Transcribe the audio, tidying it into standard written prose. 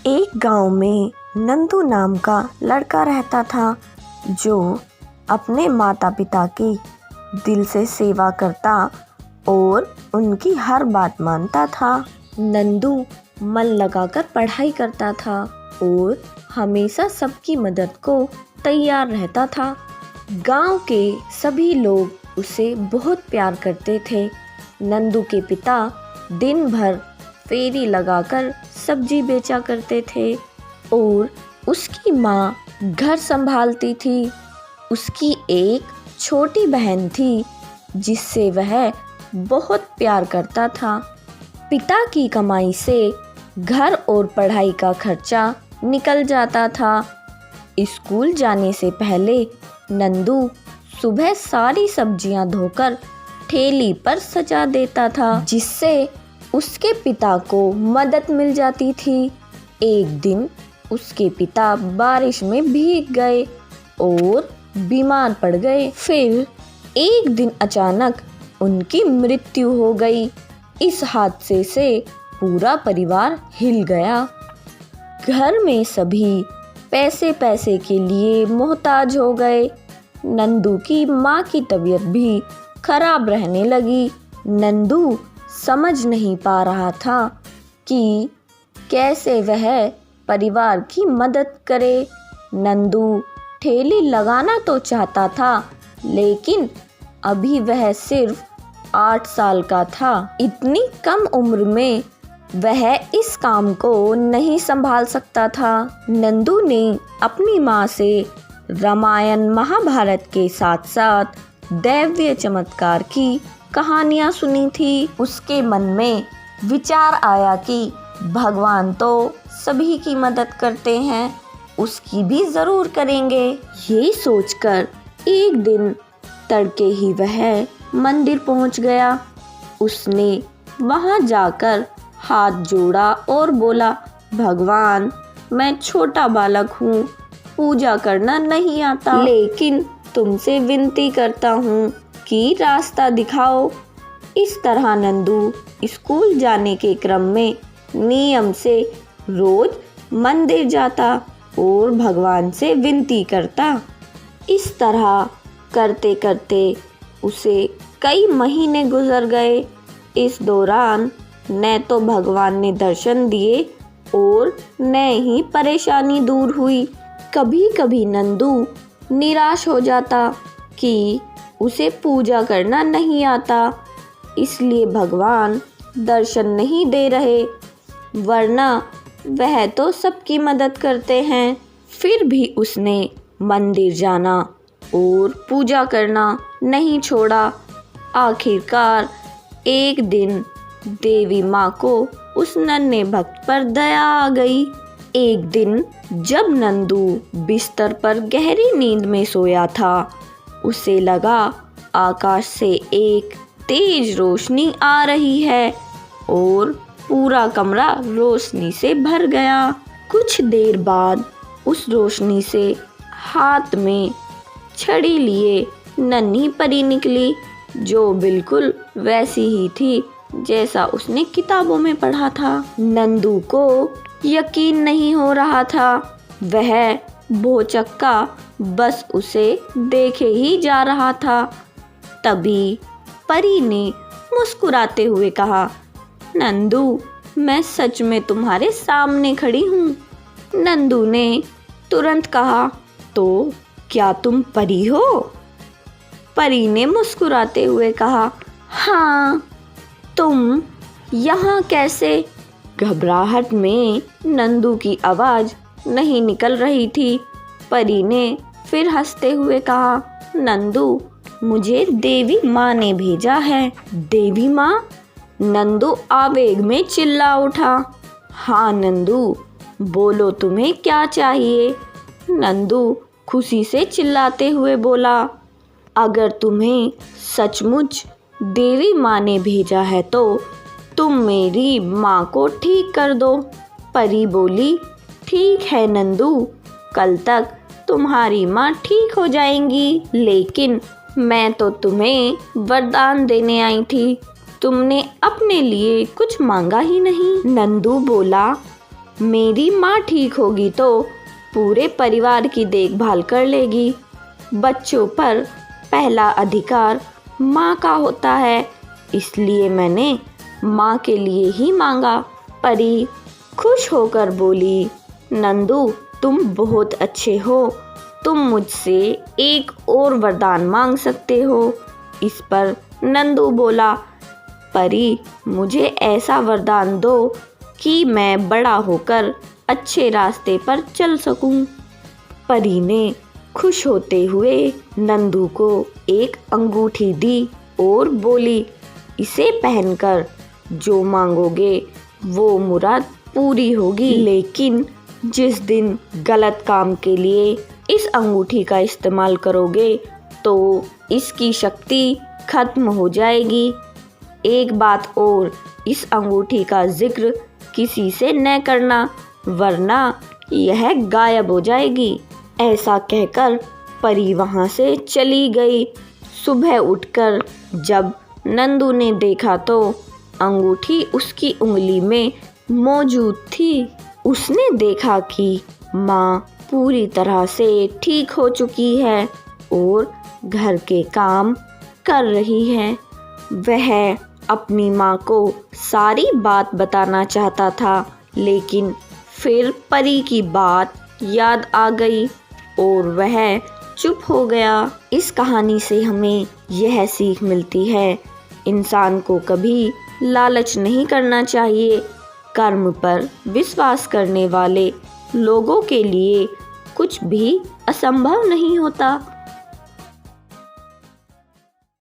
एक गांव में नंदू नाम का लड़का रहता था जो अपने माता पिता की दिल से सेवा करता और उनकी हर बात मानता था। नंदू मन लगाकर पढ़ाई करता था और हमेशा सबकी मदद को तैयार रहता था। गांव के सभी लोग उसे बहुत प्यार करते थे। नंदू के पिता दिन भर फेरी लगाकर सब्जी बेचा करते थे और उसकी माँ घर संभालती थी। उसकी एक छोटी बहन थी जिससे वह बहुत प्यार करता था। पिता की कमाई से घर और पढ़ाई का खर्चा निकल जाता था। स्कूल जाने से पहले नंदू सुबह सारी सब्जियां धोकर ठेली पर सजा देता था, जिससे उसके पिता को मदद मिल जाती थी। एक दिन उसके पिता बारिश में भीग गए और बीमार पड़ गए। फिर एक दिन अचानक उनकी मृत्यु हो गई। इस हादसे से पूरा परिवार हिल गया। घर में सभी पैसे पैसे के लिए मोहताज हो गए। नंदू की माँ की तबीयत भी खराब रहने लगी। नंदू समझ नहीं पा रहा था कि कैसे वह परिवार की मदद करे। नंदू ठेली लगाना तो चाहता था, लेकिन अभी वह सिर्फ 8 साल का था। इतनी कम उम्र में वह इस काम को नहीं संभाल सकता था। नंदू ने अपनी माँ से रामायण महाभारत के साथ साथ दैवीय चमत्कार की कहानियाँ सुनी थी। उसके मन में विचार आया कि भगवान तो सभी की मदद करते हैं, उसकी भी ज़रूर करेंगे। ये सोचकर एक दिन तड़के ही वह मंदिर पहुंच गया। उसने वहां जाकर हाथ जोड़ा और बोला, भगवान, मैं छोटा बालक हूँ, पूजा करना नहीं आता, लेकिन तुमसे विनती करता हूँ कि रास्ता दिखाओ। इस तरह नंदू स्कूल जाने के क्रम में नियम से रोज मंदिर जाता और भगवान से विनती करता। इस तरह करते करते उसे कई महीने गुजर गए। इस दौरान न तो भगवान ने दर्शन दिए और न ही परेशानी दूर हुई। कभी कभी नंदू निराश हो जाता कि उसे पूजा करना नहीं आता, इसलिए भगवान दर्शन नहीं दे रहे, वरना वह तो सबकी मदद करते हैं। फिर भी उसने मंदिर जाना और पूजा करना नहीं छोड़ा। आखिरकार एक दिन देवी माँ को उस नन्हे भक्त पर दया आ गई। एक दिन जब नंदू बिस्तर पर गहरी नींद में सोया था, उसे लगा आकाश से एक तेज रोशनी आ रही है और पूरा कमरा रोशनी से भर गया। कुछ देर बाद उस रोशनी से हाथ में छड़ी लिए नन्ही परी निकली, जो बिल्कुल वैसी ही थी जैसा उसने किताबों में पढ़ा था। नंदू को यकीन नहीं हो रहा था। वह भौचक्का बस उसे देखे ही जा रहा था। तभी परी ने मुस्कुराते हुए कहा, नंदू, मैं सच में तुम्हारे सामने खड़ी हूँ। नंदू ने तुरंत कहा, तो क्या तुम परी हो? परी ने मुस्कुराते हुए कहा, हाँ, तुम यहाँ कैसे? घबराहट में नंदू की आवाज़ नहीं निकल रही थी। परी ने फिर हंसते हुए कहा, नंदू, मुझे देवी माँ ने भेजा है। देवी माँ? नंदू आवेग में चिल्ला उठा। हाँ नंदू, बोलो तुम्हें क्या चाहिए? नंदू खुशी से चिल्लाते हुए बोला, अगर तुम्हें सचमुच देवी माँ ने भेजा है तो तुम मेरी माँ को ठीक कर दो। परी बोली, ठीक है नंदू, कल तक तुम्हारी माँ ठीक हो जाएंगी, लेकिन मैं तो तुम्हें वरदान देने आई थी, तुमने अपने लिए कुछ मांगा ही नहीं। नंदू बोला, मेरी माँ ठीक होगी तो पूरे परिवार की देखभाल कर लेगी। बच्चों पर पहला अधिकार माँ का होता है, इसलिए मैंने माँ के लिए ही मांगा। परी खुश होकर बोली, नंदू तुम बहुत अच्छे हो, तुम मुझसे एक और वरदान मांग सकते हो। इस पर नंदू बोला, परी मुझे ऐसा वरदान दो कि मैं बड़ा होकर अच्छे रास्ते पर चल सकूं। परी ने खुश होते हुए नंदू को एक अंगूठी दी और बोली, इसे पहनकर जो मांगोगे वो मुराद पूरी होगी, लेकिन जिस दिन गलत काम के लिए इस अंगूठी का इस्तेमाल करोगे तो इसकी शक्ति खत्म हो जाएगी। एक बात और, इस अंगूठी का जिक्र किसी से न करना, वरना यह गायब हो जाएगी। ऐसा कहकर परी वहाँ से चली गई। सुबह उठकर जब नंदू ने देखा तो अंगूठी उसकी उंगली में मौजूद थी। उसने देखा कि माँ पूरी तरह से ठीक हो चुकी है और घर के काम कर रही है। वह अपनी माँ को सारी बात बताना चाहता था, लेकिन फिर परी की बात याद आ गई और वह चुप हो गया। इस कहानी से हमें यह सीख मिलती है, इंसान को कभी लालच नहीं करना चाहिए। कर्म पर विश्वास करने वाले लोगों के लिए कुछ भी असंभव नहीं होता।